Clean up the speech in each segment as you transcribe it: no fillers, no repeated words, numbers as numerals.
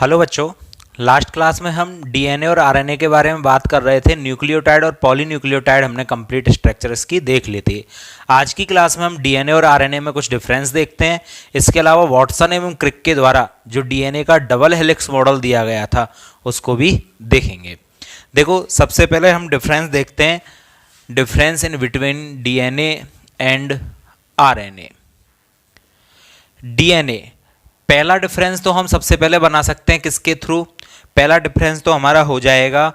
Hello बच्चों, last class में हम डीएनए और आरएनए के बारे में बात कर रहे थे। न्यूक्लियोटाइड और पॉलीन्यूक्लियोटाइड हमने कंप्लीट स्ट्रक्चर इसकी देख ली थी। आज की क्लास में हम डीएनए और आरएनए में कुछ डिफरेंस देखते हैं। इसके अलावा वॉटसन एवं क्रिक के द्वारा जो डीएनए का डबल हेलिक्स मॉडल दिया गया था उसको भी देखेंगे। देखो, सबसे पहले हम डिफरेंस देखते हैं, difference in between DNA and RNA. DNA पहला डिफरेंस तो हम सबसे पहले बना सकते हैं किसके थ्रू? पहला डिफरेंस तो हमारा हो जाएगा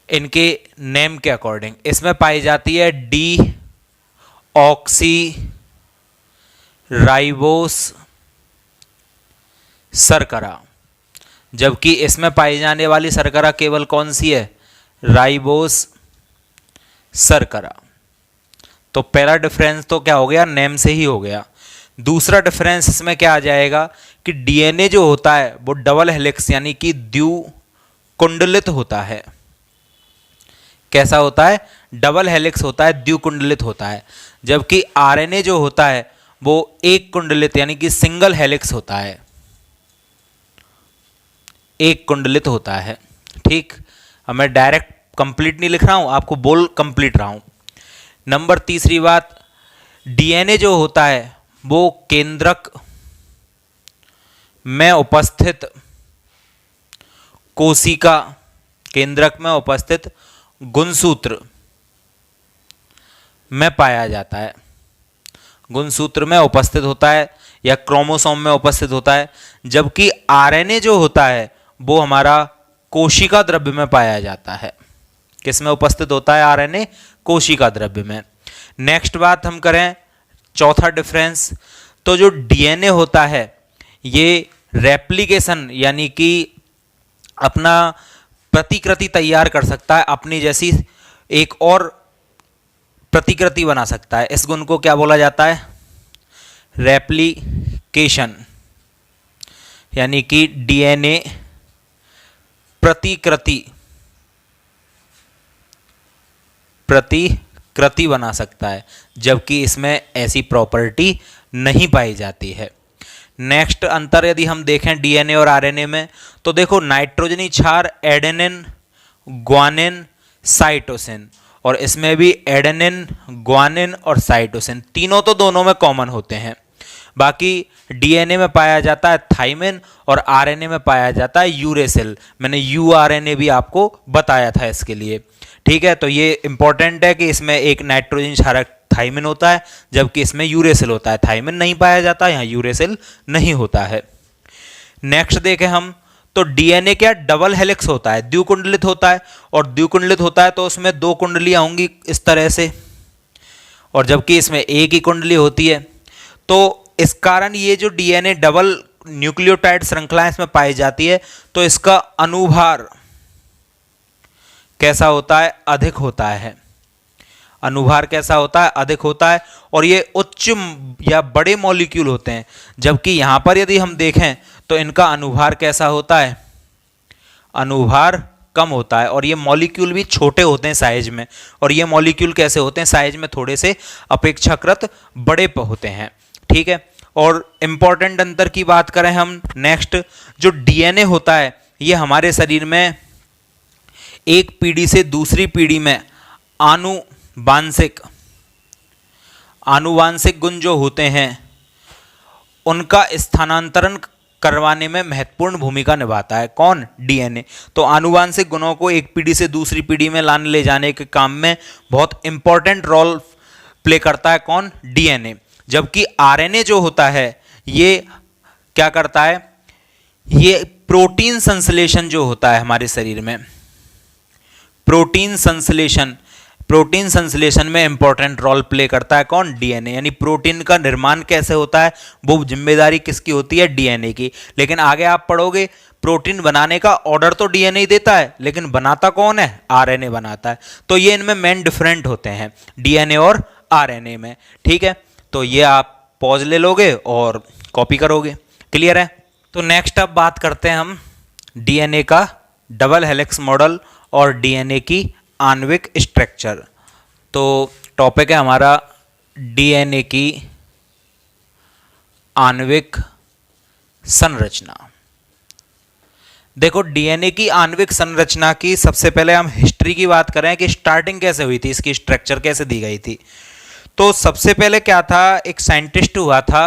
इनके नेम के अकॉर्डिंग। इसमें पाई जाती है डी ऑक्सी राइबोस शर्करा, जबकि इसमें पाई जाने वाली शर्करा केवल कौन सी है? राइबोस शर्करा। तो पहला डिफरेंस तो क्या हो गया? नेम से ही हो गया। दूसरा डिफरेंस इसमें क्या आ जाएगा कि डीएनए जो होता है वो डबल हेलिक्स यानी कि द्विकुंडलित होता है। कैसा होता है? डबल हेलिक्स होता है, द्विकुंडलित होता है। जबकि आरएनए जो होता है वो एक कुंडलित यानी कि सिंगल हेलिक्स होता है, एक कुंडलित होता है। ठीक, अब मैं डायरेक्ट कंप्लीट नहीं लिख रहा हूं, आपको बोल कंप्लीट रहा हूं। नंबर तीसरी बात, डीएनए जो होता है वो केंद्रक में उपस्थित कोशिका, केंद्रक में उपस्थित गुणसूत्र में पाया जाता है। गुणसूत्र में उपस्थित होता है या क्रोमोसोम में उपस्थित होता है। जबकि आरएनए जो होता है वो हमारा कोशिका द्रव्य में पाया जाता है। किस में उपस्थित होता है आरएनए? कोशिका द्रव्य में। नेक्स्ट बात हम करें, चौथा डिफरेंस, तो जो डीएनए होता है ये रेप्लिकेशन यानी कि अपना प्रतिकृति तैयार कर सकता है, अपनी जैसी एक और प्रतिकृति बना सकता है। इस गुण को क्या बोला जाता है? रेप्लिकेशन, यानी कि डीएनए प्रतिकृति बना सकता है, जबकि इसमें ऐसी प्रॉपर्टी नहीं पाई जाती है। नेक्स्ट अंतर यदि हम देखें डीएनए और आरएनए में, तो देखो नाइट्रोजनी क्षार एडेनिन, ग्वानिन, साइटोसिन, और इसमें भी एडेनिन, ग्वानिन और साइटोसिन तीनों तो दोनों में कॉमन होते हैं। बाकी डीएनए में पाया जाता है थाइमिन और आरएनए में पाया जाता है यूरेसिल। मैंने यूआरएनए भी आपको बताया था इसके लिए। ठीक है, तो ये इंपॉर्टेंट है कि इसमें एक नाइट्रोजन क्षारक थाइमिन होता है, जबकि इसमें यूरेसिल होता है। थाइमिन नहीं पाया जाता, यहाँ यूरेसिल नहीं होता है। नेक्स्ट देखें हम, तो डीएनए क्या डबल हेलिक्स होता है, द्विकुंडलित होता है, और द्विकुंडलित होता है तो उसमें दो कुंडलियां होंगी इस तरह से, और जबकि इसमें एक ही कुंडली होती है। तो इस कारण ये जो डीएनए डबल न्यूक्लियोटाइड श्रृंखला इसमें पाई जाती है, तो इसका अनुभार कैसा होता है? अधिक होता है। अनुभार कैसा होता है? अधिक होता है, और ये उच्च या बड़े मॉलिक्यूल होते हैं। जबकि यहां पर यदि हम देखें तो इनका अनुभार कैसा होता है? अनुभार कम होता है, और ये मॉलिक्यूल भी छोटे होते हैं साइज में। और ये मॉलिक्यूल कैसे होते हैं? साइज में थोड़े से अपेक्षाकृत बड़े होते हैं। ठीक है, और इंपॉर्टेंट अंतर की बात करें हम, नेक्स्ट जो डीएनए होता है ये हमारे शरीर में एक पीढ़ी से दूसरी पीढ़ी में आनुवांशिक गुण जो होते हैं उनका स्थानांतरण करवाने में महत्वपूर्ण भूमिका निभाता है। कौन? डीएनए। तो आनुवांशिक गुणों को एक पीढ़ी से दूसरी पीढ़ी में लाने ले जाने के काम में बहुत इंपॉर्टेंट रोल प्ले करता है। कौन? डीएनए। जबकि आरएनए जो होता है ये क्या करता है? ये प्रोटीन संश्लेषण जो होता है हमारे शरीर में, प्रोटीन संश्लेषण में इंपॉर्टेंट रोल प्ले करता है। कौन? डीएनए। यानी प्रोटीन का निर्माण कैसे होता है वो जिम्मेदारी किसकी होती है? डीएनए की। लेकिन आगे आप पढ़ोगे प्रोटीन बनाने का ऑर्डर तो डीएनए ही देता है, लेकिन बनाता कौन है? आरएनए बनाता है। तो ये इनमें मेन डिफरेंट होते हैं डीएनए और आरएनए में। ठीक है, तो ये आप पॉज ले लोगे और कॉपी करोगे। क्लियर है? तो नेक्स्ट अब बात करते हैं हम डीएनए का डबल हेलिक्स मॉडल और डीएनए की आणविक स्ट्रक्चर। तो टॉपिक है हमारा डीएनए की आणविक संरचना। देखो डीएनए की आणविक संरचना की सबसे पहले हम हिस्ट्री की बात करें कि स्टार्टिंग कैसे हुई थी, इसकी स्ट्रक्चर कैसे दी गई थी। तो सबसे पहले क्या था, एक साइंटिस्ट हुआ था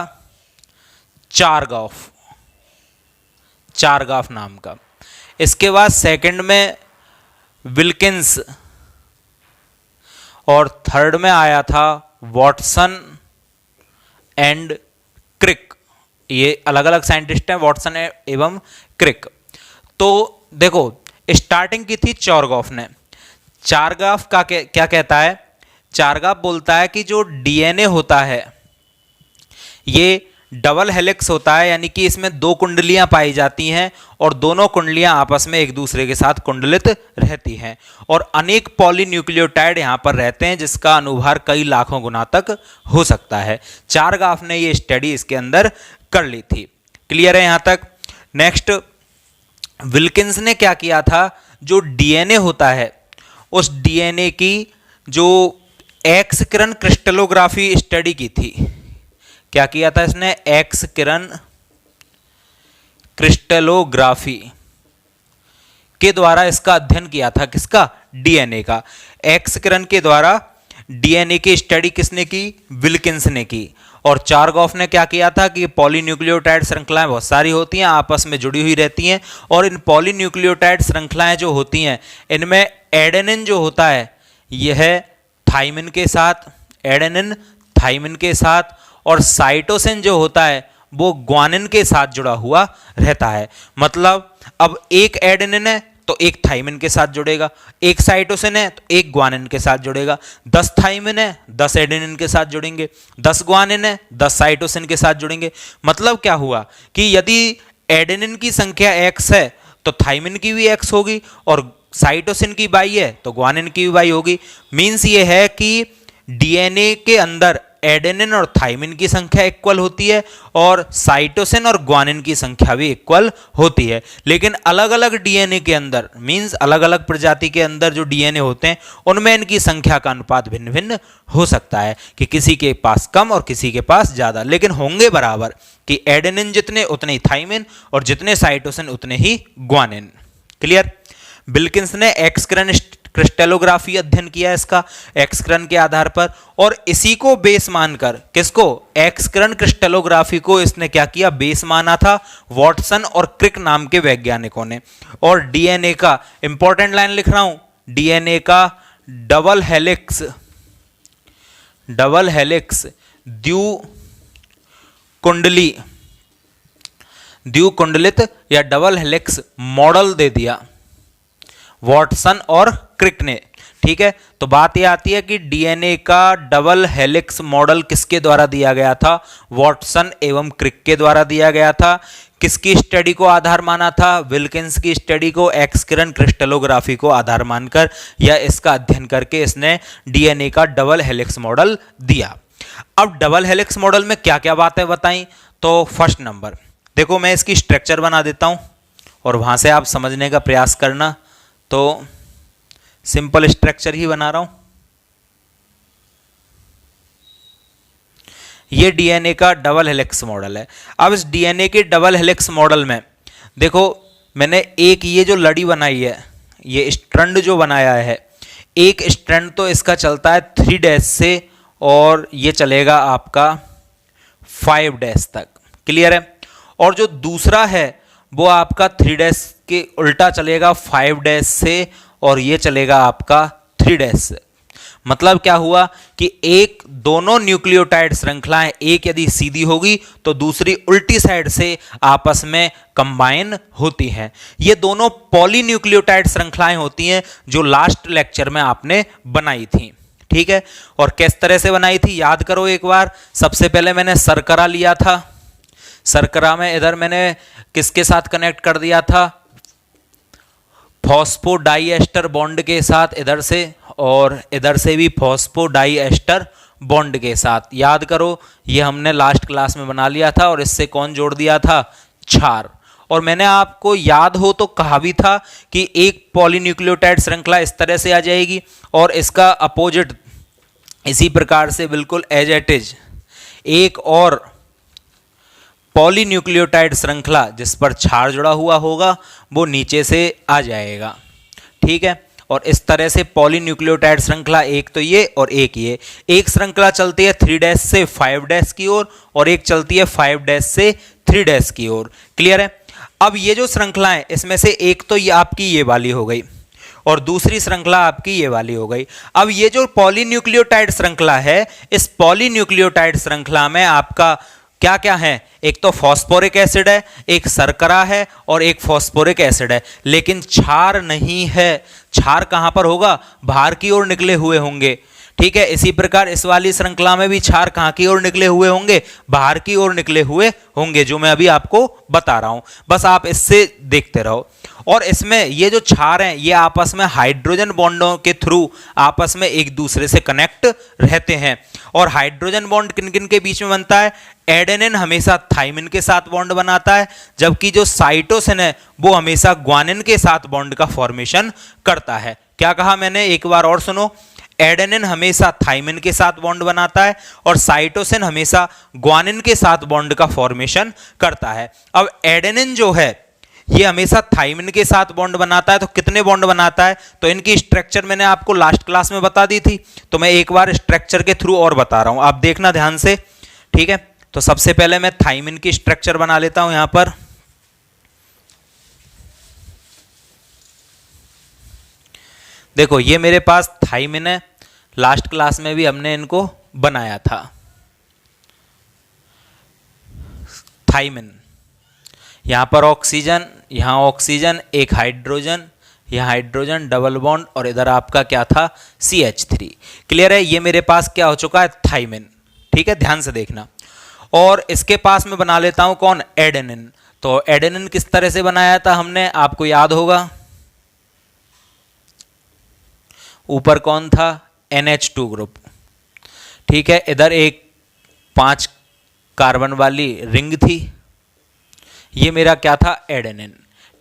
चारगॉफ, चारगॉफ नाम का। इसके बाद सेकंड में विल्किंस और थर्ड में आया था वॉटसन एंड क्रिक। ये अलग अलग साइंटिस्ट हैं, वॉटसन एवं क्रिक। तो देखो स्टार्टिंग की थी चारगॉफ ने। चारगॉफ का क्या कहता है, चारगॉफ बोलता है कि जो डीएनए होता है ये डबल हेलिक्स होता है, यानी कि इसमें दो कुंडलियां पाई जाती हैं और दोनों कुंडलियां आपस में एक दूसरे के साथ कुंडलित रहती हैं और अनेक पॉलीन्यूक्लियोटाइड यहां पर रहते हैं जिसका अनुभार कई लाखों गुना तक हो सकता है। चारगॉफ ने ये स्टडी इसके अंदर कर ली थी। क्लियर है यहां तक। नेक्स्ट विल्किंस ने क्या किया था, जो डीएनए होता है उस डीएनए की जो एक्स किरण क्रिस्टलोग्राफी स्टडी की थी। क्या किया था इसने, एक्स किरण क्रिस्टलोग्राफी के द्वारा इसका अध्ययन किया था। किसका, डीएनए का। एक्स किरण के द्वारा डीएनए की स्टडी किसने की, विल्किंस ने की। और चारगॉफ ने क्या किया था कि पॉलीन्यूक्लियोटाइड श्रृंखलाएं बहुत सारी होती हैं, आपस में जुड़ी हुई रहती हैं और इन पॉलीन्यूक्लियोटाइड श्रृंखलाएं जो होती हैं इनमें एडेनिन जो होता है यह थाइमिन के साथ, एडेनिन थाइमिन के साथ, और साइटोसिन जो होता है वो ग्वानिन के साथ जुड़ा हुआ रहता है। मतलब अब एक एडेनिन है तो एक थाइमिन के साथ जुड़ेगा, एक साइटोसिन है तो एक ग्वानिन के साथ जुड़ेगा, 10 थाइमिन है 10 एडेनिन के साथ जुड़ेंगे, 10 ग्वानिन है 10 साइटोसिन के साथ जुड़ेंगे। मतलब क्या हुआ कि यदि एडेनिन की संख्या x है तो थाइमिन की भी x होगी और साइटोसिन की y है तो ग्वानिन की भी y होगी। मीन्स ये है कि डीएनए के अंदर एडेनिन और थाइमिन की संख्या इक्वल होती है और साइटोसिन और ग्वानिन की संख्या भी इक्वल होती है। लेकिन अलग अलग डीएनए के अंदर, मींस अलग अलग प्रजाति के अंदर जो डीएनए होते हैं उनमें इनकी संख्या का अनुपात भिन्न भिन्न हो सकता है कि किसी के पास कम और किसी के पास ज़्यादा, लेकिन होंगे बराबर कि एडेनिन जितने उतने ही थाइमिन और जितने साइटोसिन उतने ही ग्वानिन। क्लियर। विल्किंस ने एक्स किरण क्रिस्टलोग्राफी अध्ययन किया इसका एक्स किरण के आधार पर, और इसी को बेस मानकर, किसको, एक्स किरण क्रिस्टलोग्राफी को इसने क्या किया, बेस माना था वॉटसन और क्रिक नाम के वैज्ञानिकों ने। और डीएनए का इंपॉर्टेंट लाइन लिख रहा हूं, डीएनए का डबल हेलिक्स द्विकुंडलित या डबल हेलिक्स मॉडल दे दिया वॉटसन और क्रिक ने। ठीक है, तो बात यह आती है कि डीएनए का डबल हेलिक्स मॉडल किसके द्वारा दिया गया था, वॉटसन एवं क्रिक के द्वारा दिया गया था। किसकी स्टडी को आधार माना था, विल्किंस की स्टडी को, एक्स किरण क्रिस्टलोग्राफी को आधार मानकर या इसका अध्ययन करके इसने डीएनए का डबल हेलिक्स मॉडल दिया। अब डबल हेलिक्स मॉडल में क्या क्या बातें बताई, तो फर्स्ट नंबर देखो मैं इसकी स्ट्रक्चर बना देता हूं और वहां से आप समझने का प्रयास करना। तो सिंपल स्ट्रक्चर ही बना रहा हूं। ये डीएनए का डबल हेलिक्स मॉडल है। अब इस डीएनए के डबल हेलिक्स मॉडल में देखो मैंने एक ये जो लड़ी बनाई है, ये स्ट्रैंड जो बनाया है, एक स्ट्रैंड तो इसका चलता है 3' से और ये चलेगा आपका 5' तक। क्लियर है। और जो दूसरा है वो आपका 3' के उल्टा चलेगा 5' से और ये चलेगा आपका 3' से। मतलब क्या हुआ कि एक दोनों न्यूक्लियोटाइड श्रृंखलाएं, एक यदि सीधी होगी तो दूसरी उल्टी साइड से आपस में कंबाइन होती हैं। ये दोनों पॉलीन्यूक्लियोटाइड श्रृंखलाएं होती हैं जो लास्ट लेक्चर में आपने बनाई थी। ठीक है, और किस तरह से बनाई थी याद करो एक बार। सबसे पहले मैंने शर्करा लिया था, शर्करा में इधर मैंने किसके साथ कनेक्ट कर दिया था, फॉस्फोडाइएस्टर बॉन्ड के साथ इधर से, और इधर से भी फॉस्फोडाइएस्टर बॉन्ड के साथ। याद करो ये हमने लास्ट क्लास में बना लिया था। और इससे कौन जोड़ दिया था, क्षार। और मैंने आपको याद हो तो कहा भी था कि एक पॉलीन्यूक्लियोटाइड श्रृंखला इस तरह से आ जाएगी और इसका अपोजिट इसी प्रकार से बिल्कुल एज इट इज एक और पॉलीन्यूक्लियोटाइड श्रृंखला जिस पर क्षार जुड़ा हुआ होगा वो नीचे से आ जाएगा, ठीक है। और इस तरह से पॉलीन्यूक्लियोटाइड श्रृंखला, एक तो ये और एक ये, एक श्रृंखला चलती है 3' से 5' की ओर और एक चलती है 5' से 3' की ओर। क्लियर है। अब ये जो श्रृंखला है इसमें से एक तो ये आपकी ये वाली हो गई और दूसरी श्रृंखला आपकी ये वाली हो गई। अब ये जो पॉलीन्यूक्लियोटाइड श्रृंखला है, इस पॉलीन्यूक्लियोटाइड श्रृंखला में आपका क्या क्या है, एक तो फॉस्फोरिक एसिड है, एक शर्करा है और एक फॉस्फोरिक एसिड है, लेकिन क्षार नहीं है। क्षार कहां पर होगा, बाहर की ओर निकले हुए होंगे, ठीक है। इसी प्रकार इस वाली श्रृंखला में भी क्षार कहां की ओर निकले हुए होंगे, बाहर की ओर निकले हुए होंगे, जो मैं अभी आपको बता रहा हूं। बस आप इससे देखते रहो। और इसमें ये जो क्षार हैं ये आपस में हाइड्रोजन बॉन्डों के थ्रू आपस में एक दूसरे से कनेक्ट रहते हैं। और हाइड्रोजन बॉन्ड किन किन के बीच में बनता है, एडेनिन हमेशा थाइमिन के साथ बॉन्ड बनाता है, जबकि जो साइटोसिन है वो हमेशा ग्वानिन के साथ बॉन्ड का फॉर्मेशन करता है। क्या कहा मैंने, एक बार और सुनो। एडेनिन हमेशा थाइमिन के साथ बॉन्ड बनाता है और साइटोसिन हमेशा ग्वानिन के साथ बॉन्ड का फॉर्मेशन करता है। अब एडेनिन जो है ये हमेशा थाइमिन के साथ बॉन्ड बनाता है, तो कितने बॉन्ड बनाता है, तो इनकी स्ट्रक्चर मैंने आपको लास्ट क्लास में बता दी थी, तो मैं एक बार स्ट्रक्चर के थ्रू और बता रहा हूं, आप देखना ध्यान से, ठीक है। तो सबसे पहले मैं थाइमिन की स्ट्रक्चर बना लेता हूं यहां पर। देखो ये मेरे पास थाइमिन है, लास्ट क्लास में भी हमने इनको बनाया था। थाइमिन, यहां पर ऑक्सीजन, यहां ऑक्सीजन, एक हाइड्रोजन, यहां हाइड्रोजन डबल बॉन्ड और इधर आपका क्या था, CH3। क्लियर है। ये मेरे पास क्या हो चुका है, थाइमिन, ठीक है, ध्यान से देखना। और इसके पास में बना लेता हूं कौन, एडेनिन। तो एडेनिन किस तरह से बनाया था हमने, आपको याद होगा, ऊपर कौन था, NH2 ग्रुप, ठीक है। इधर एक 5 कार्बन वाली रिंग थी, ये मेरा क्या था, एडेनिन,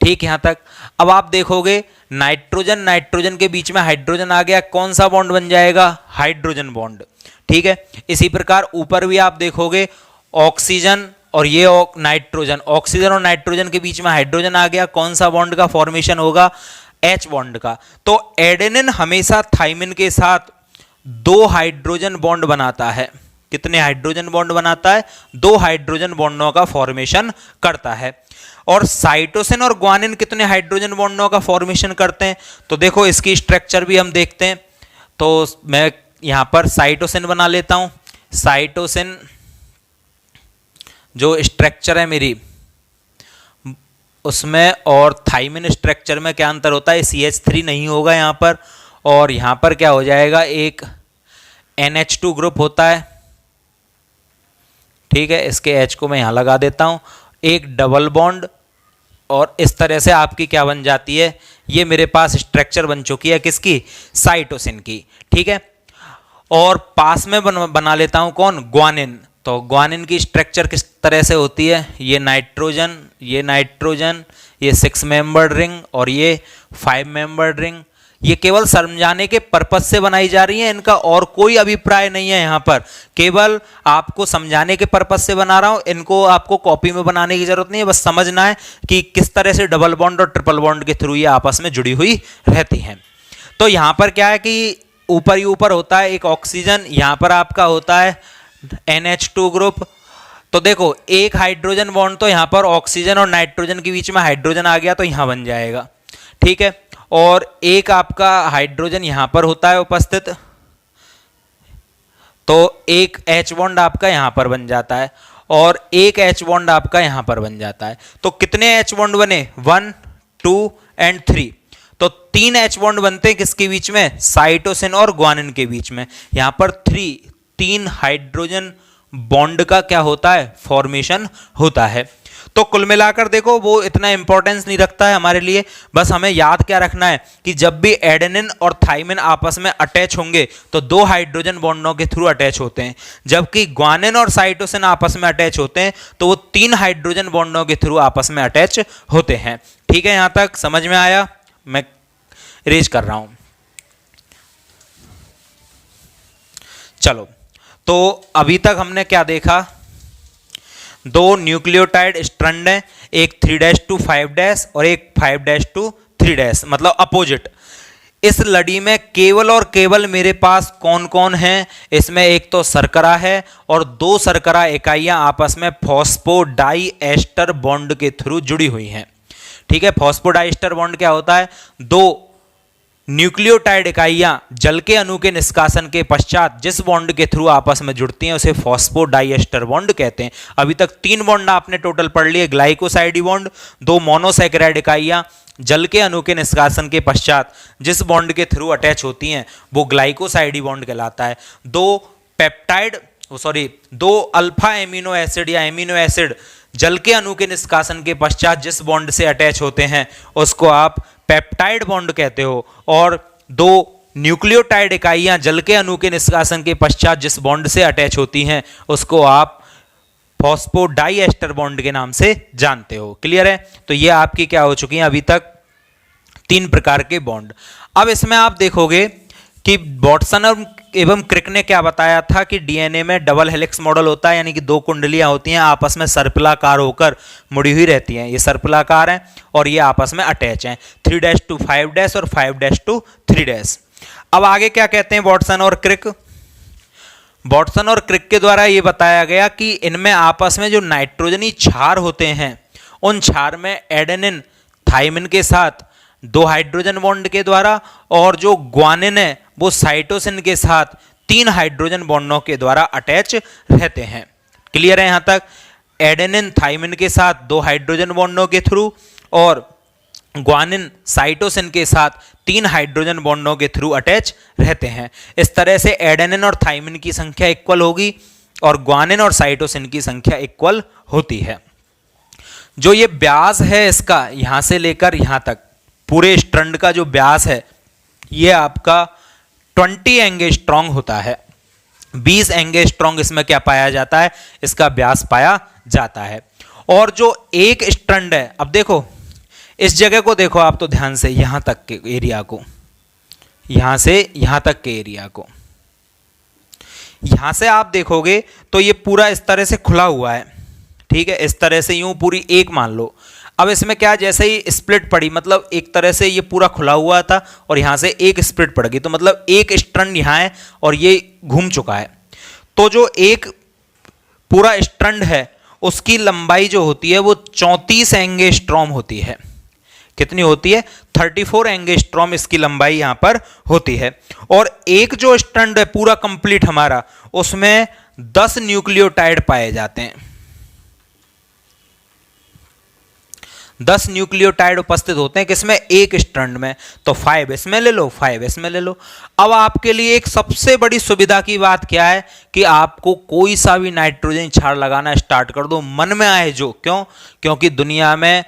ठीक। यहां तक अब आप देखोगे नाइट्रोजन, नाइट्रोजन के बीच में हाइड्रोजन आ गया, कौन सा बॉन्ड बन जाएगा, हाइड्रोजन बॉन्ड, ठीक है। इसी प्रकार ऊपर भी आप देखोगे ऑक्सीजन और ये नाइट्रोजन, ऑक्सीजन और नाइट्रोजन के बीच में हाइड्रोजन आ गया, कौन सा बॉन्ड का फॉर्मेशन होगा, H बॉन्ड का। तो एडेनिन हमेशा थाइमिन के साथ 2 हाइड्रोजन बॉन्ड बनाता है। कितने हाइड्रोजन बॉन्ड बनाता है, 2 हाइड्रोजन बॉन्डों का फॉर्मेशन करता है। और साइटोसिन और ग्वानिन कितने हाइड्रोजन बॉन्डों का फॉर्मेशन करते हैं, तो देखो इसकी स्ट्रक्चर भी हम देखते हैं। तो मैं यहां पर साइटोसिन बना लेता हूं। साइटोसिन जो स्ट्रक्चर है मेरी उसमें और थाइमिन स्ट्रक्चर में क्या अंतर होता है, CH3 नहीं होगा यहां पर, और यहां पर क्या हो जाएगा, एक NH2 ग्रुप होता है, ठीक है। इसके H को मैं यहां लगा देता हूं, एक डबल बॉन्ड, और इस तरह से आपकी क्या बन जाती है, ये मेरे पास स्ट्रक्चर बन चुकी है किसकी, साइटोसिन की, ठीक है। और पास में बना लेता हूं कौन, ग्वानिन। तो ग्वानिन की स्ट्रक्चर किस तरह से होती है, ये नाइट्रोजन, ये नाइट्रोजन, ये 6 मेंबर्ड रिंग और ये 5 मेंबर्ड रिंग। ये केवल समझाने के पर्पज से बनाई जा रही है, इनका और कोई अभिप्राय नहीं है यहां पर, केवल आपको समझाने के पर्पज से बना रहा हूं। इनको आपको कॉपी में बनाने की जरूरत नहीं है, बस समझना है कि किस तरह से डबल बॉन्ड और ट्रिपल बॉन्ड के थ्रू ये आपस में जुड़ी हुई रहती हैं। तो यहां पर क्या है कि ऊपर ही ऊपर होता है एक ऑक्सीजन, यहां पर आपका होता है NH2 ग्रुप। तो देखो एक हाइड्रोजन बॉन्ड तो यहां पर ऑक्सीजन और नाइट्रोजन के बीच में हाइड्रोजन आ गया तो यहां बन जाएगा, ठीक है। और एक आपका हाइड्रोजन यहां पर होता है उपस्थित, तो एक H बॉन्ड आपका यहां पर बन जाता है और एक H बॉन्ड आपका यहां पर बन जाता है। तो कितने H बॉन्ड बने, 1, 2 एंड 3। तो 3 H बॉन्ड बनते हैं किसके बीच में, साइटोसिन और ग्वानिन के बीच में। यहां पर 3 हाइड्रोजन बॉन्ड का क्या होता है, फॉर्मेशन होता है। तो कुल मिलाकर देखो वो इतना इंपॉर्टेंस नहीं रखता है हमारे लिए, बस हमें याद क्या रखना है कि जब भी एडेनिन और थाइमिन आपस में अटैच होंगे तो 2 हाइड्रोजन बॉन्डों के थ्रू अटैच होते हैं, जबकि ग्वानिन और साइटोसिन आपस में अटैच होते हैं तो वो 3 हाइड्रोजन बॉन्डों के थ्रू आपस में अटैच होते हैं। ठीक है, यहां तक समझ में आया, मैं इरेज कर रहा हूं। चलो, तो अभी तक हमने क्या देखा, दो न्यूक्लियोटाइड स्ट्रैंड हैं, एक 3' to 5' और एक 5' to 3', मतलब अपोजिट। इस लड़ी में केवल और केवल मेरे पास कौन कौन है, इसमें एक तो शर्करा है और दो शर्करा इकाइयां आपस में फॉस्फोडाइएस्टर बॉन्ड के थ्रू जुड़ी हुई हैं। ठीक है, फॉस्फोडाइएस्टर बॉन्ड क्या होता है? दो न्यूक्लियोटाइड इकाइयां जल के अणु के निष्कासन के पश्चात जिस बॉन्ड के थ्रू आपस में जुड़ती हैं उसे फॉस्फोडाइएस्टर बॉन्ड कहते हैं। अभी तक 3 बॉन्ड आपने टोटल पढ़ लिए, ग्लाइकोसाइड बॉन्ड, 2 मोनोसैकेराइड इकाइयां जल के अणु के निष्कासन के पश्चात जिस बॉन्ड के थ्रू अटैच होती हैं वो ग्लाइकोसाइड बॉन्ड कहलाता है। दो अल्फा एमिनो एसिड या एमिनो एसिड जल के अणु के निष्कासन के पश्चात जिस बॉन्ड से अटैच होते हैं उसको आप पेप्टाइड बॉन्ड कहते हो, और 2 न्यूक्लियोटाइड इकाइयां जल के अणु के निष्कासन के पश्चात जिस बॉन्ड से अटैच होती हैं उसको आप फॉस्फोडाइएस्टर बॉन्ड के नाम से जानते हो। क्लियर है? तो ये आपकी क्या हो चुकी है अभी तक 3 प्रकार के बॉन्ड। अब इसमें आप देखोगे कि वाटसन एवं क्रिक ने क्या बताया था कि डीएनए में डबल हेलिक्स मॉडल होता है, यानी कि 2 कुंडलियां होती हैं, आपस में सर्पिलाकार होकर मुड़ी हुई रहती हैं। ये सर्पिलाकार हैं और ये आपस में अटैच हैं, 3' to 5' और 5' to 3'। अब आगे क्या कहते हैं वाटसन और क्रिक? वाटसन और क्रिक के द्वारा ये बताया गया कि इनमें आपस में जो नाइट्रोजनी क्षार होते हैं उन क्षार में एडेनिन थाइमिन के साथ 2 हाइड्रोजन बॉन्ड के द्वारा, और जो ग्वानिन है वो साइटोसिन के साथ 3 हाइड्रोजन बॉन्डों के द्वारा अटैच रहते हैं। क्लियर है यहां तक? एडेनिन थाइमिन के साथ 2 हाइड्रोजन बॉन्डों के थ्रू और ग्वानिन साइटोसिन के साथ 3 हाइड्रोजन बॉन्डों के थ्रू अटैच रहते हैं। इस तरह से एडेनिन और थाइमिन की संख्या इक्वल होगी और ग्वानिन और साइटोसिन की संख्या इक्वल होती है। जो ये व्यास है इसका यहां से लेकर यहां तक पूरे स्ट्रैंड का जो व्यास है ये आपका 20 एंगस्ट्रॉन्ग होता है। 20 एंगस्ट्रॉन्ग इसमें क्या पाया जाता है? इसका व्यास पाया जाता है। और जो एक स्ट्रैंड है, अब देखो इस जगह को देखो आप तो ध्यान से, यहां तक के एरिया को, यहां से यहां तक के एरिया को, यहां से आप देखोगे तो ये पूरा इस तरह से खुला हुआ है। ठीक है, इस तरह से यूं पूरी एक मान लो। अब इसमें क्या, जैसे ही स्प्लिट पड़ी, मतलब एक तरह से ये पूरा खुला हुआ था और यहां से एक स्प्लिट पड़ गई, तो मतलब एक स्ट्रैंड यहां है और ये घूम चुका है। तो जो एक पूरा स्ट्रैंड है उसकी लंबाई जो होती है वो 34 एंगस्ट्रॉम होती है। कितनी होती है? 34 एंगस्ट्रॉम इसकी लंबाई यहां पर होती है। और एक जो स्ट्रैंड है पूरा कंप्लीट हमारा, उसमें 10 न्यूक्लियोटाइड पाए जाते हैं। 10 न्यूक्लियोटाइड उपस्थित होते हैं किसमें? एक स्ट्रैंड में। तो 5 इसमें ले लो, 5 इसमें ले लो। अब आपके लिए एक सबसे बड़ी सुविधा की बात क्या है कि आपको कोई सा भी नाइट्रोजन क्षार लगाना स्टार्ट कर दो, मन में आए जो। क्यों? क्योंकि दुनिया में,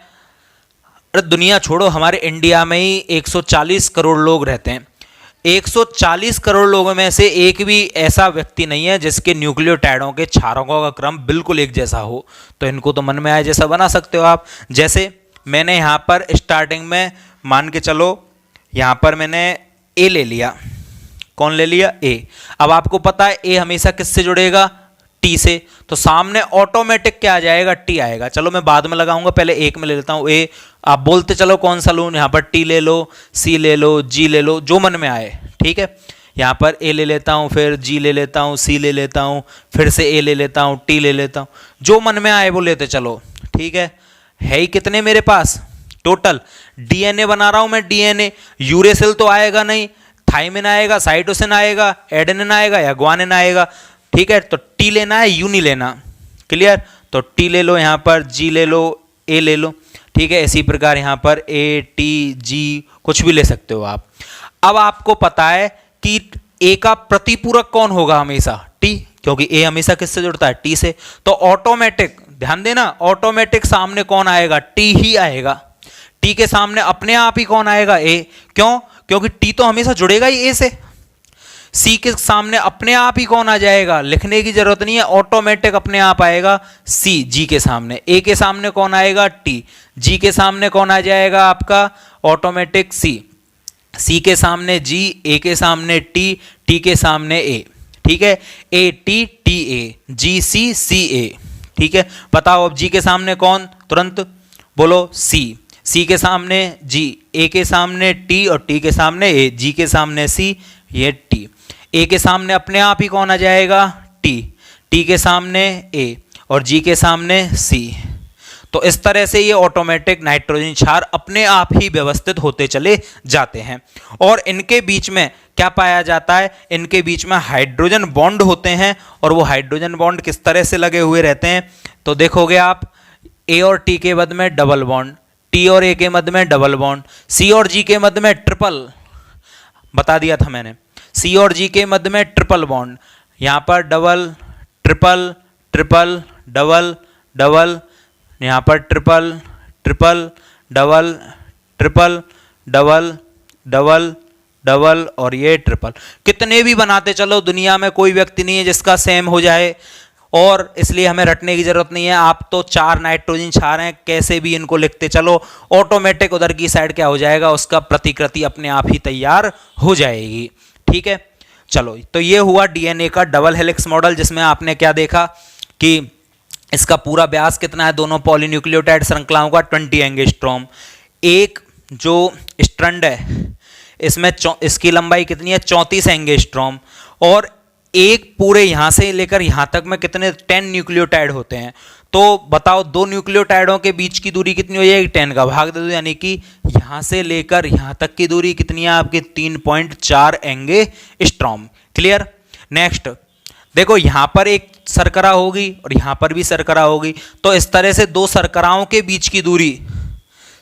अरे दुनिया छोड़ो, हमारे इंडिया में ही 140 करोड़ लोग रहते हैं। 140 करोड़ लोगों में से एक भी ऐसा व्यक्ति नहीं है जिसके न्यूक्लियोटाइडों के क्षारकों का क्रम बिल्कुल एक जैसा हो। तो इनको तो मन में आए जैसा बना सकते हो आप। जैसे मैंने यहाँ पर स्टार्टिंग में मान के चलो, यहाँ पर मैंने ए ले लिया। कौन ले लिया? ए। अब आपको पता है ए हमेशा किससे जुड़ेगा? टी से। तो सामने ऑटोमेटिक क्या आ जाएगा? टी आएगा। चलो मैं बाद में लगाऊंगा, पहले एक में ले लेता हूँ ए। आप बोलते चलो कौन सा लूँ, यहाँ पर टी ले लो, सी ले लो, जी ले लो, जो मन में आए। ठीक है, यहाँ पर ए ले लेता हूँ, फिर जी ले लेता हूँ, सी ले लेता हूँ, फिर से ए ले लेता हूँ, टी ले लेता हूँ, जो मन में आए वो लेते चलो। ठीक है ही कितने मेरे पास टोटल? डीएनए बना रहा हूं मैं, डीएनए। यूरेसिल तो आएगा नहीं, थाइमिन आएगा, साइटोसिन आएगा, एडेनिन आएगा या ग्वानिन आएगा। ठीक है, तो टी लेना है, यू नहीं लेना। क्लियर? तो टी ले लो, यहाँ पर जी ले लो, ए ले लो। ठीक है, इसी प्रकार यहाँ पर ए, टी, जी कुछ भी ले सकते हो आप। अब आपको पता है कि ए का प्रतिपूरक कौन होगा? हमेशा टी, क्योंकि ए हमेशा किससे जुड़ता है? टी से। तो ऑटोमेटिक, ध्यान देना, ऑटोमेटिक सामने कौन आएगा? टी ही आएगा। टी के सामने अपने आप ही कौन आएगा? ए। क्यों? क्योंकि टी तो हमेशा जुड़ेगा ही ए से। सी के सामने अपने आप ही कौन आ जाएगा? लिखने की जरूरत नहीं है, ऑटोमेटिक अपने आप आएगा सी। जी के सामने, ए के सामने कौन आएगा? टी। जी के सामने कौन आ जाएगा आपका? ऑटोमेटिक सी। सी के सामने जी, ए के सामने टी, टी के सामने ए। ठीक है, ए टी, टी ए, जी सी, सी ए। ठीक है, बताओ अब जी के सामने कौन, तुरंत बोलो सी, सी के सामने जी, ए के सामने टी और टी के सामने ए, जी के सामने सी, ये टी, ए के सामने अपने आप ही कौन आ जाएगा टी, टी के सामने ए और जी के सामने सी। तो इस तरह से ये ऑटोमेटिक नाइट्रोजन क्षार अपने आप ही व्यवस्थित होते चले जाते हैं। और इनके बीच में क्या पाया जाता है, इनके बीच में हाइड्रोजन बॉन्ड होते हैं, और वो हाइड्रोजन बॉन्ड किस तरह से लगे हुए रहते हैं, तो देखोगे आप ए और टी के मध्य में डबल बॉन्ड, टी और ए के मध्य में डबल बॉन्ड, सी और जी के मध्य में ट्रिपल, बता दिया था मैंने, सी और जी के मध्य में ट्रिपल बॉन्ड, यहां पर double triple triple double double, यहां पर triple triple double triple double double double और ये ट्रिपल। कितने भी बनाते चलो, दुनिया में कोई व्यक्ति नहीं है जिसका सेम हो जाए, और इसलिए हमें रटने की जरूरत नहीं है। आप तो 4 नाइट्रोजन क्षार हैं, कैसे भी इनको लिखते चलो, ऑटोमेटिक उधर की साइड क्या हो जाएगा, उसका प्रतिकृति अपने आप ही तैयार हो जाएगी। ठीक है, चलो, तो ये हुआ डीएनए का डबल हेलिक्स मॉडल, जिसमें आपने क्या देखा कि इसका पूरा व्यास कितना है, दोनों पॉलीन्यूक्लियोटाइड श्रृंखलाओं का 20 एंगस्ट्रॉम। एक जो स्ट्रैंड है इसमें इसकी लंबाई कितनी है, 34 एंगस्ट्रॉम, और एक पूरे यहां से लेकर यहां तक में कितने 10 न्यूक्लियोटाइड होते हैं। तो बताओ, 2 न्यूक्लियोटाइडों के बीच की दूरी कितनी हो जाएगी, 10 का भाग दे दो, यानी कि यहां से लेकर यहां तक की दूरी कितनी है आपकी 3.4 एंगस्ट्रॉम। क्लियर। नेक्स्ट देखो, यहां पर एक शर्करा होगी और यहां पर भी शर्करा होगी, तो इस तरह से 2 शर्कराओं के बीच की दूरी,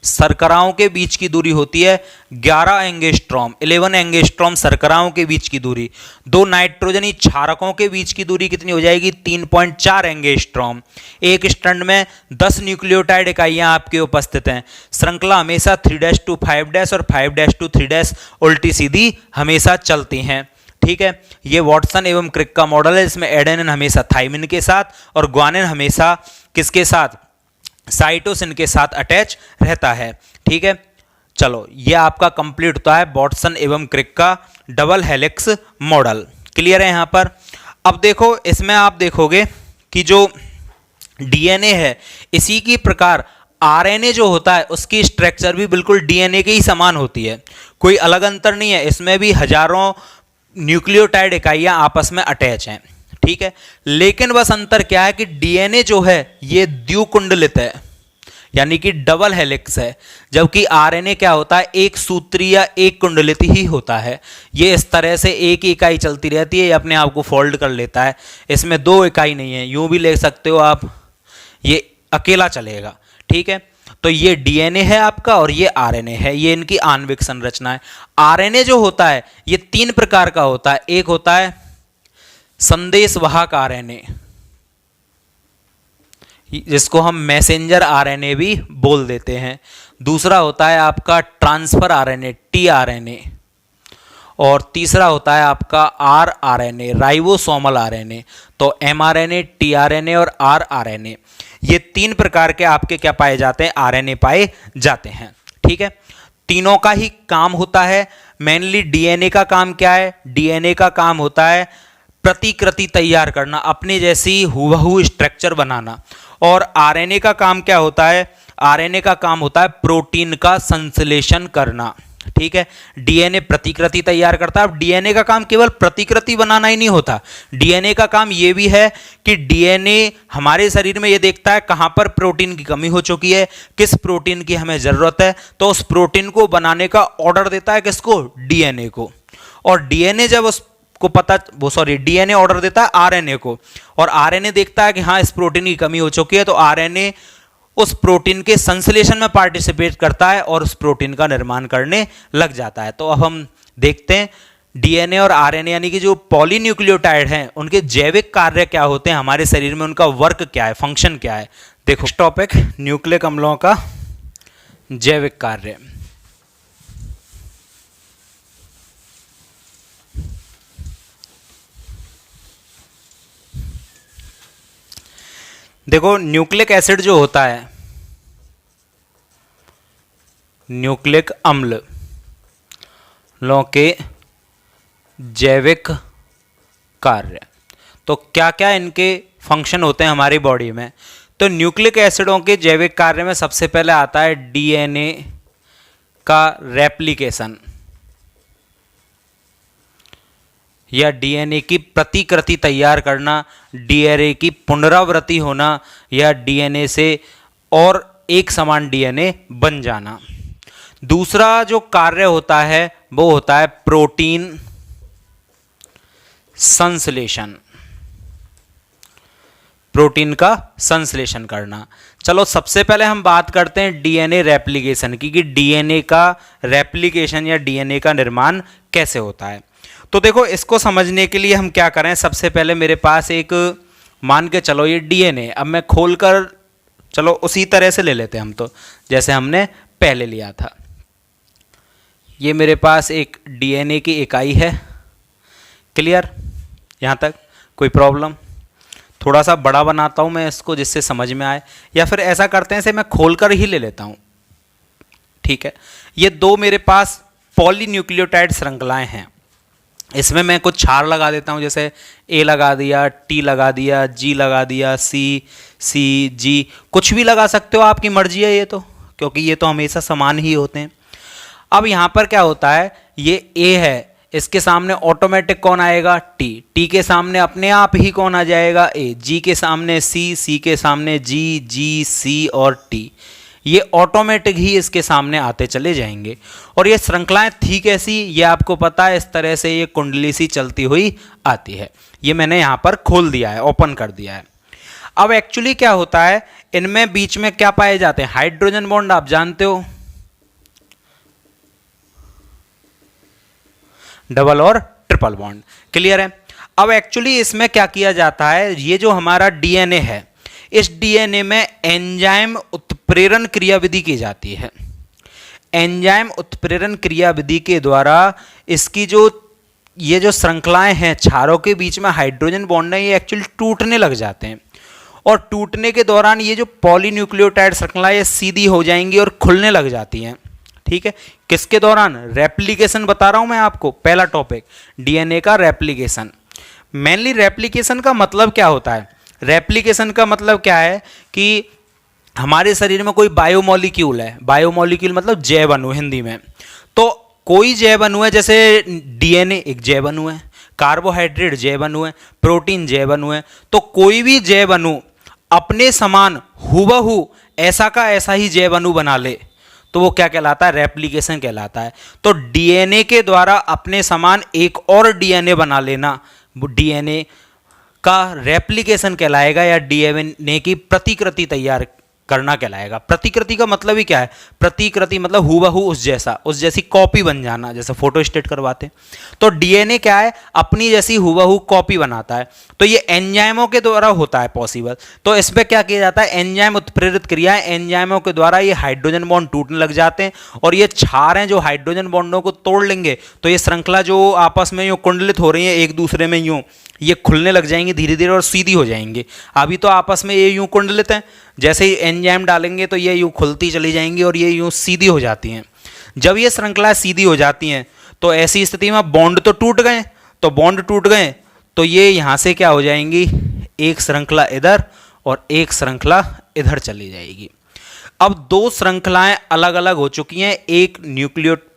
शर्कराओं के बीच की दूरी होती है 11 एंगस्ट्रॉम, 11 एंगस्ट्रॉम शर्कराओं के बीच की दूरी। 2 नाइट्रोजनी क्षारकों के बीच की दूरी कितनी हो जाएगी, 3.4 एंगस्ट्रॉम। एक स्ट्रैंड में 10 न्यूक्लियोटाइड इकाइयां आपके उपस्थित हैं। श्रृंखला हमेशा 3' to 5' और 5' to 3' उल्टी सीधी हमेशा चलती हैं। ठीक है, ये वाटसन एवं क्रिक का मॉडल है, जिसमें एडेनिन हमेशा थाइमिन के साथ और ग्वानिन हमेशा किसके साथ, साइटोसिन के साथ अटैच रहता है। ठीक है, चलो, ये आपका कंप्लीट होता है वाटसन एवं क्रिक का डबल हेलिक्स मॉडल। क्लियर है यहां पर। अब देखो, इसमें आप देखोगे कि जो डीएनए है, इसी की प्रकार आरएनए जो होता है उसकी स्ट्रक्चर भी बिल्कुल डीएनए के ही समान होती है, कोई अलग अंतर नहीं है। इसमें भी हजारों न्यूक्लियोटाइड इकाइयां आपस में अटैच हैं। ठीक है, लेकिन बस अंतर क्या है कि डीएनए जो है ये द्विकुंडलित है, यानी कि डबल हेलिक्स है, जबकि आरएनए क्या होता है, एक सूत्री या एक कुंडलित ही होता है। ये इस तरह से एक ही इकाई चलती रहती है, ये अपने आप को फोल्ड कर लेता है। इसमें 2 इकाई नहीं है, यूं भी ले सकते हो आप, ये अकेला चलेगा। ठीक है, तो ये डीएनए है आपका और ये आरएनए है, ये इनकी आणविक संरचना है। आरएनए जो होता है ये 3 प्रकार का होता है। एक होता है संदेशवाहक आरएनए, जिसको हम मैसेंजर आरएनए भी बोल देते हैं। दूसरा होता है आपका ट्रांसफर आरएनए, टीआरएनए, और तीसरा होता है आपका आरआरएनए, राइबोसोमल आरएनए। तो एमआरएनए, टीआरएनए और आरआरएनए, ये 3 प्रकार के आपके क्या पाए जाते हैं, आरएनए पाए जाते हैं। ठीक है, तीनों का ही काम होता है। मेनली डीएनए का काम क्या है, डीएनए का काम होता है प्रतिकृति तैयार करना, अपने जैसी हुबहू स्ट्रक्चर बनाना। और आरएनए का काम क्या होता है, आरएनए का काम होता है प्रोटीन का संश्लेषण करना। ठीक है, डीएनए प्रतिकृति तैयार करता है। अब डीएनए का काम केवल प्रतिकृति बनाना ही नहीं होता, डीएनए का काम यह भी है कि डीएनए हमारे शरीर में यह देखता है कहां पर प्रोटीन की कमी हो चुकी है, किस प्रोटीन की हमें जरूरत है, तो उस प्रोटीन को बनाने का ऑर्डर देता है किसको, डीएनए को। और डीएनए जब उसको डीएनए ऑर्डर देता है आरएनए को, और आरएनए देखता है कि हाँ इस प्रोटीन की कमी हो चुकी है, तो आरएनए उस प्रोटीन के संश्लेषण में पार्टिसिपेट करता है और उस प्रोटीन का निर्माण करने लग जाता है। तो अब हम देखते हैं डीएनए और आरएनए यानी कि जो पॉलीन्यूक्लियोटाइड हैं उनके जैविक कार्य क्या होते हैं हमारे शरीर में, उनका वर्क क्या है, फंक्शन क्या है। देखो टॉपिक न्यूक्लिक अम्लों का जैविक कार्य। देखो न्यूक्लिक एसिड जो होता है, न्यूक्लिक अम्ल लों के जैविक कार्य, तो क्या क्या इनके फंक्शन होते हैं हमारी बॉडी में। तो न्यूक्लिक एसिडों के जैविक कार्य में सबसे पहले आता है डीएनए का रेप्लिकेशन या डीएनए की प्रतिकृति तैयार करना, डीएनए की पुनरावृत्ति होना या डीएनए से और एक समान डीएनए बन जाना। दूसरा जो कार्य होता है वो होता है प्रोटीन संश्लेषण, प्रोटीन का संश्लेषण करना। चलो सबसे पहले हम बात करते हैं डीएनए रेप्लिकेशन की कि डीएनए का रेप्लिकेशन या डीएनए का निर्माण कैसे होता है। तो देखो इसको समझने के लिए हम क्या करें, सबसे पहले मेरे पास एक मान के चलो ये डीएनए, अब मैं खोलकर चलो उसी तरह से ले लेते हैं हम, तो जैसे हमने पहले लिया था। ये मेरे पास एक डीएनए की इकाई है, क्लियर यहाँ तक, कोई प्रॉब्लम? थोड़ा सा बड़ा बनाता हूँ मैं इसको जिससे समझ में आए, या फिर ऐसा करते हैं इसे मैं खोलकर ही ले लेता हूँ, ठीक है। ये दो मेरे पास पॉलीन्यूक्लियोटाइड श्रृंखलाएं हैं, इसमें मैं कुछ छार लगा देता हूँ, जैसे ए लगा दिया, टी लगा दिया, जी लगा दिया, सी जी, कुछ भी लगा सकते हो, आपकी मर्जी है ये तो, क्योंकि ये तो हमेशा समान ही होते हैं। अब यहाँ पर क्या होता है, ये ए है, इसके सामने ऑटोमेटिक कौन आएगा, टी, टी के सामने अपने आप ही कौन आ जाएगा, ए, जी के सामने सी के सामने जी, सी और टी, ये ऑटोमेटिक ही इसके सामने आते चले जाएंगे। और ये श्रृंखलाएं थी कैसी, ये आपको पता है, इस तरह से ये कुंडली सी चलती हुई आती है। ये मैंने यहाँ पर खोल दिया है, ओपन कर दिया है। अब एक्चुअली क्या होता है, इनमें बीच में क्या पाए जाते हैं, हाइड्रोजन बॉन्ड, आप जानते हो, डबल और ट्रिपल बॉन्ड, क्लियर है। अब एक्चुअली इसमें क्या किया जाता है, ये जो हमारा डीएनए है, इस डीएनए में एंजाइम उत्प्रेरण क्रियाविधि की जाती है। एंजाइम उत्प्रेरण क्रियाविधि के द्वारा इसकी ये जो श्रृंखलाएं हैं क्षारों के बीच में हाइड्रोजन बॉन्ड है, ये एक्चुअली टूटने लग जाते हैं, और टूटने के दौरान ये जो पॉलीन्यूक्लियोटाइड श्रृंखला ये सीधी हो जाएंगी और खुलने लग जाती हैं, ठीक है। किसके दौरान, रेप्लिकेशन बता रहा हूं मैं आपको, पहला टॉपिक डीएनए का रेप्लिकेशन। मेनली रेप्लिकेशन का मतलब क्या होता है, रेप्लिकेशन का मतलब क्या है कि हमारे शरीर में कोई बायोमोलिक्यूल है, बायोमोलिक्यूल मतलब जैव अणु हिंदी में, तो कोई जैव अणु है, जैसे डीएनए एक जैव अणु है, कार्बोहाइड्रेट जैव अणु है, प्रोटीन जैव अणु है, तो कोई भी जैव अणु अपने समान हूबहू ऐसा का ऐसा ही जैव अणु बना ले तो वो क्या कहलाता है, रेप्लिकेशन कहलाता है। तो डीएनए के द्वारा अपने समान एक और डीएनए बना लेना डीएनए का रेप्लिकेशन कहलाएगा, या डीएनए की प्रतिकृति तैयार करना कहलाएगा। प्रतिकृति का मतलब ही क्या है, प्रतिकृति मतलब हूबहू उस जैसी कॉपी बन जाना, जैसे फोटो स्टेट करवाते। तो डीएनए क्या है, अपनी जैसी हूबहू कॉपी बनाता है, तो ये एंजाइमों के द्वारा होता है पॉसिबल। तो इस पर क्या किया जाता है, एंजाइम उत्प्रेरित क्रियाएं, एंजाइमों के द्वारा ये हाइड्रोजन बॉन्ड टूटने लग जाते हैं, और ये क्षार हैं जो हाइड्रोजन बॉन्डों को तोड़ लेंगे, तो ये श्रृंखला जो आपस में यूँ कुंडलित हो रही है एक दूसरे में यूँ, ये खुलने लग जाएंगी धीरे धीरे और सीधी हो जाएंगी। अभी तो आपस में ये यूं कुंडलित हैं, जैसे ही एंजाइम डालेंगे तो ये यूं खुलती चली जाएंगी और ये यूं सीधी हो जाती हैं। जब ये श्रृंखला सीधी हो जाती हैं तो ऐसी स्थिति में बॉन्ड तो टूट गए, तो बॉन्ड टूट गए तो ये यहाँ से क्या हो जाएंगी, एक श्रृंखला इधर और एक श्रृंखला इधर चली जाएगी। अब दो श्रृंखलाएं अलग अलग हो चुकी हैं, एक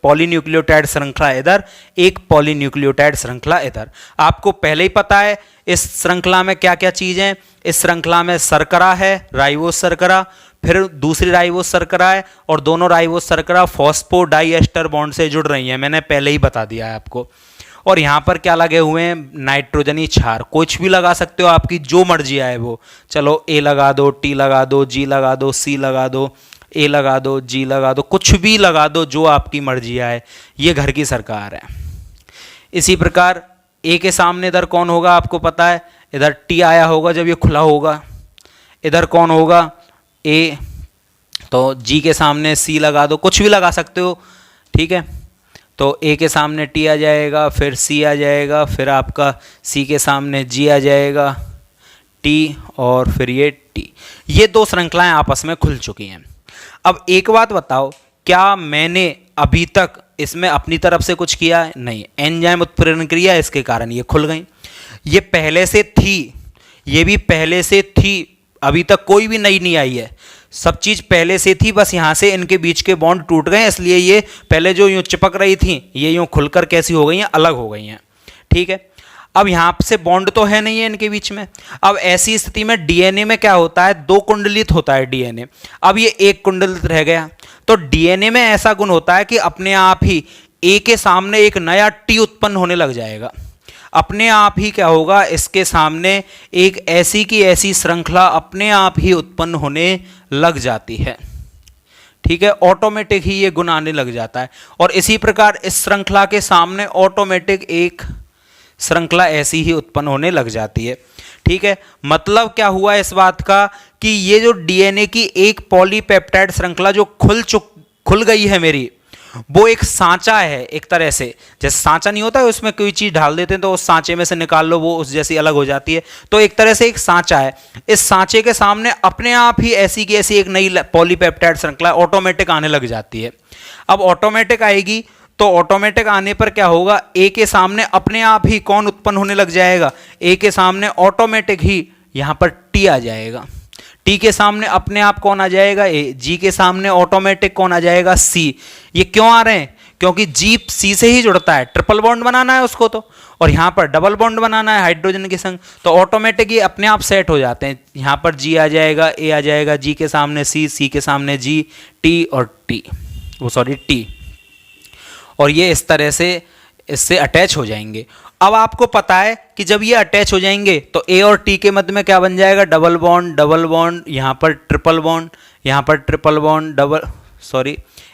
पॉलीन्यूक्लियोटाइड श्रृंखला इधर, एक पॉलीन्यूक्लियोटाइड श्रृंखला इधर। आपको पहले ही पता है इस श्रृंखला में क्या क्या चीजें, इस श्रृंखला में शर्करा है, राइबोस शर्करा, फिर दूसरी राइबोस शर्करा है, और दोनों राइबोस शर्करा फॉस्फोडाइएस्टर बॉन्ड से जुड़ रही हैं, मैंने पहले ही बता दिया है आपको। और यहाँ पर क्या लगे हुए हैं, नाइट्रोजनी क्षार, कुछ भी लगा सकते हो, आपकी जो मर्जी आए वो, चलो ए लगा दो, टी लगा दो, जी लगा दो, सी लगा दो, ए लगा दो, जी लगा दो, कुछ भी लगा दो जो आपकी मर्जी आए, ये घर की सरकार है। इसी प्रकार ए के सामने इधर कौन होगा आपको पता है, इधर टी आया होगा जब ये खुला होगा, इधर कौन होगा ए, तो जी के सामने सी लगा दो, कुछ भी लगा सकते हो, ठीक है। तो ए के सामने टी आ जाएगा, फिर सी आ जाएगा, फिर आपका सी के सामने जी आ जाएगा, टी, और फिर ये टी। ये दो श्रृंखलाएं आपस में खुल चुकी हैं। अब एक बात बताओ, क्या मैंने अभी तक इसमें अपनी तरफ से कुछ किया है? नहीं, एंजाइम उत्प्रेरण क्रिया इसके कारण ये खुल गई। ये पहले से थी, ये भी पहले से थी, अभी तक कोई भी नई नहीं आई है, सब चीज़ पहले से थी, बस यहाँ से इनके बीच के बॉन्ड टूट गए, इसलिए ये पहले जो यूँ चिपक रही थी ये यूँ खुलकर कैसी हो गई हैं, अलग हो गई हैं। ठीक है, अब यहाँ से बॉन्ड तो है नहीं है इनके बीच में। अब ऐसी स्थिति में डीएनए में क्या होता है, दो कुंडलित होता है डीएनए, अब ये एक कुंडलित रह गया। तो डीएनए में ऐसा गुण होता है कि अपने आप ही ए के सामने एक नया टी उत्पन्न होने लग जाएगा, अपने आप ही क्या होगा, इसके सामने एक ऐसी की ऐसी श्रृंखला अपने आप ही उत्पन्न होने लग जाती है। ठीक है, ऑटोमेटिक ही ये गुण आने लग जाता है, और इसी प्रकार इस श्रृंखला के सामने ऑटोमेटिक एक श्रृंखला ऐसी ही उत्पन्न होने लग जाती है। ठीक है, मतलब क्या हुआ इस बात का कि ये जो डीएनए की एक पॉलीपेप्टाइड श्रृंखला जो खुल गई है मेरी, वो एक सांचा है एक तरह से, जैसे सांचा नहीं होता है उसमें कोई चीज़ डाल देते हैं तो उस सांचे में से निकाल लो वो उस जैसी अलग हो जाती है, तो एक तरह से एक सांचा है। इस सांचे के सामने अपने आप ही ऐसी की ऐसी एक नई पॉलीपेप्टाइड श्रृंखला ऑटोमेटिक आने लग जाती है। अब ऑटोमेटिक आएगी तो ऑटोमेटिक आने पर क्या होगा, ए के सामने अपने आप ही कौन उत्पन्न होने लग जाएगा, ए के सामने ऑटोमेटिक ही यहाँ पर टी आ जाएगा, टी के सामने अपने आप कौन आ जाएगा, ए, जी के सामने ऑटोमेटिक कौन आ जाएगा, सी। ये क्यों आ रहे हैं, क्योंकि जी सी से ही जुड़ता है, ट्रिपल बॉन्ड बनाना है उसको तो, और यहाँ पर डबल बॉन्ड बनाना है हाइड्रोजन के संग, तो ऑटोमेटिक ये अपने आप सेट हो जाते हैं। यहाँ पर जी आ जाएगा, ए आ जाएगा, जी के सामने सी, सी के सामने जी, टी और टी, वो सॉरी टी, और ये इस तरह से इससे अटैच हो जाएंगे। अब आपको पता है कि जब ये अटैच हो जाएंगे तो ए और टी के मध्य में क्या बन जाएगा, डबल बॉन्ड, यहाँ पर ट्रिपल बॉन्ड, यहाँ पर ट्रिपल बॉन्ड,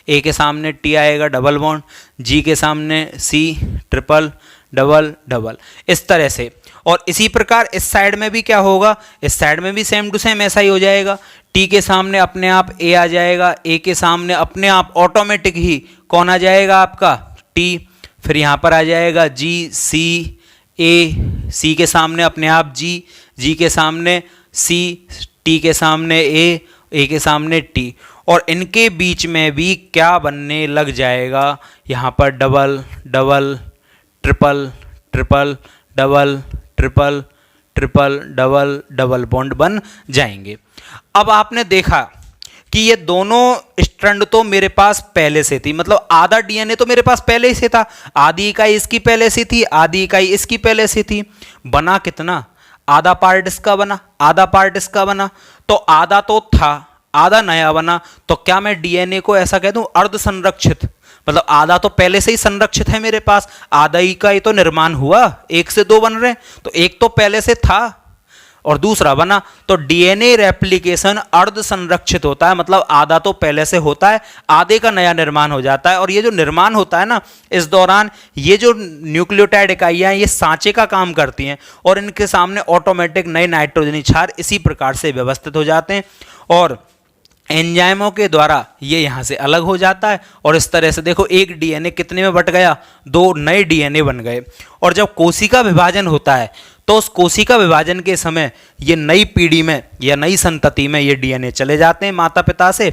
ए के सामने टी आएगा, डबल बॉन्ड, जी के सामने सी, ट्रिपल, डबल, इस तरह से। और इसी प्रकार इस साइड में भी क्या होगा, इस साइड में भी सेम टू सेम ऐसा ही हो जाएगा, टी के सामने अपने आप ए आ जाएगा, ए के सामने अपने आप ऑटोमेटिक ही कौन आ जाएगा आपका, टी, फिर यहाँ पर आ जाएगा जी, सी, ए, सी के सामने अपने आप जी, जी के सामने सी, टी के सामने ए के सामने टी, और इनके बीच में भी क्या बनने लग जाएगा, यहाँ पर डबल, ट्रिपल, डबल बॉन्ड बन जाएंगे। अब आपने देखा कि ये दोनों स्ट्रैंड तो मेरे पास पहले से थी, मतलब आधा डीएनए तो मेरे पास पहले ही से था, आधी इकाई इसकी पहले से थी, आधी इकाई इसकी पहले से थी, बना कितना, आधा पार्ट इसका बना, आधा पार्ट इसका बना, तो आधा तो था, आधा नया बना, तो क्या मैं डीएनए को ऐसा कह दूं अर्ध संरक्षित, मतलब आधा तो पहले से ही संरक्षित है मेरे पास, आधा इकाई तो निर्माण हुआ, एक से दो बन रहे, तो एक तो पहले से था और दूसरा बना, तो डीएनए रेप्लिकेशन अर्ध संरक्षित होता है, मतलब आधा तो पहले से होता है, आधे का नया निर्माण हो जाता है। और ये जो निर्माण होता है ना, इस दौरान ये जो न्यूक्लियोटाइड इकाइयां ये सांचे का काम करती हैं और इनके सामने ऑटोमेटिक नए नाइट्रोजनी क्षार इसी प्रकार से व्यवस्थित हो जाते हैं और एंजाइमों के द्वारा ये यहाँ से अलग हो जाता है। और इस तरह से देखो एक डीएनए कितने में बट गया, दो नए डीएनए बन गए। और जब कोशिका विभाजन होता है तो उस कोशिका विभाजन के समय ये नई पीढ़ी में या नई संतति में ये डीएनए चले जाते हैं माता पिता से,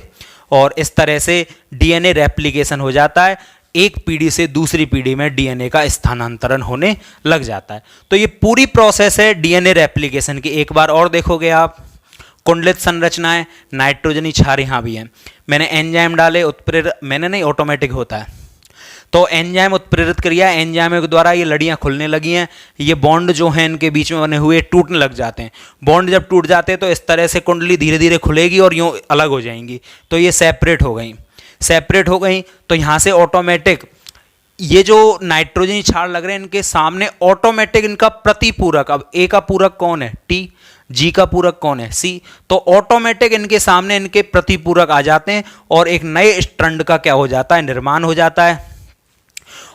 और इस तरह से डीएनए रेप्लिकेशन हो जाता है, एक पीढ़ी से दूसरी पीढ़ी में डीएनए का स्थानांतरण होने लग जाता है। तो ये पूरी प्रोसेस है डीएनए रेप्लिकेशन की। एक बार और देखोगे आप, कुंडलित संरचनाएं, नाइट्रोजनी क्षार यहाँ भी हैं, मैंने एंजाइम डाले, उत्प्रेरक, मैंने नहीं, ऑटोमेटिक होता है, तो एंजाइम उत्प्रेरित क्रिया, एंजाइम के द्वारा ये लड़ियाँ खुलने लगी हैं, ये बॉन्ड जो हैं इनके बीच में बने हुए टूटने लग जाते हैं। बॉन्ड जब टूट जाते हैं तो इस तरह से कुंडली धीरे धीरे खुलेगी और यूँ अलग हो जाएंगी, तो ये सेपरेट हो गई। तो यहाँ से ऑटोमेटिक ये जो नाइट्रोजनी क्षार लग रहे हैं इनके सामने ऑटोमेटिक इनका प्रतिपूरक, अब ए का पूरक कौन है, टी, जी का पूरक कौन है, सी, तो ऑटोमेटिक इनके सामने इनके प्रतिपूरक आ जाते हैं और एक नए स्ट्रैंड का क्या हो जाता है, निर्माण हो जाता है।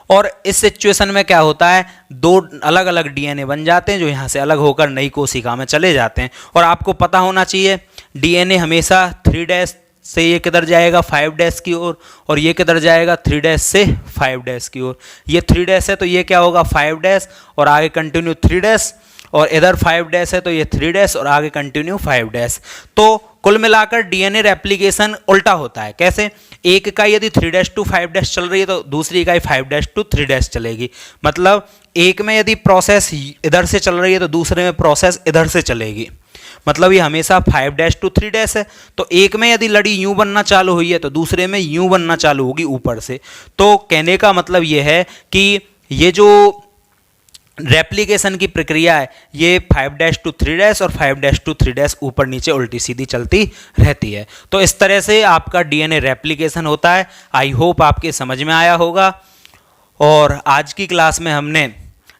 और इस सिचुएशन में क्या होता है, दो अलग अलग डीएनए बन जाते हैं जो यहाँ से अलग होकर नई कोशिका में चले जाते हैं। और आपको पता होना चाहिए डीएनए हमेशा 3' से ये किधर जाएगा 5' की ओर, और ये किधर जाएगा 3' से 5' की ओर। ये 3' है तो ये क्या होगा 5' और आगे कंटिन्यू 3', और इधर 5' है तो ये 3' और आगे कंटिन्यू 5'। तो कुल मिलाकर डीएनए रेप्लिकेशन उल्टा होता है। कैसे? एक इकाई यदि 3' to 5' चल रही है तो दूसरी इकाई 5' to 3' चलेगी। मतलब एक में यदि प्रोसेस इधर से चल रही है तो दूसरे में प्रोसेस इधर से चलेगी। मतलब ये हमेशा 5' to 3' है। तो एक में यदि लड़ी यूं बनना चालू हुई है तो दूसरे में यूं बनना चालू होगी ऊपर से। तो कहने का मतलब ये है कि ये जो रेप्लिकेशन की प्रक्रिया है ये 5' to 3' और 5' to 3' ऊपर नीचे उल्टी सीधी चलती रहती है। तो इस तरह से आपका डीएनए रेप्लिकेशन होता है। आई होप आपके समझ में आया होगा। और आज की क्लास में हमने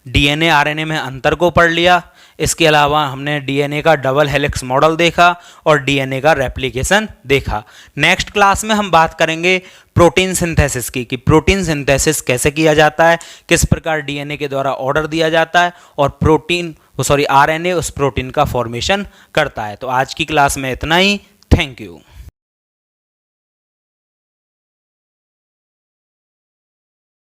डीएनए आरएनए में अंतर को पढ़ लिया। इसके अलावा हमने डीएनए का डबल हेलिक्स मॉडल देखा और डीएनए का रेप्लिकेशन देखा। नेक्स्ट क्लास में हम बात करेंगे प्रोटीन सिंथेसिस की, कि प्रोटीन सिंथेसिस कैसे किया जाता है, किस प्रकार डीएनए के द्वारा ऑर्डर दिया जाता है और आरएनए उस प्रोटीन का फॉर्मेशन करता है। तो आज की क्लास में इतना ही। Thank you.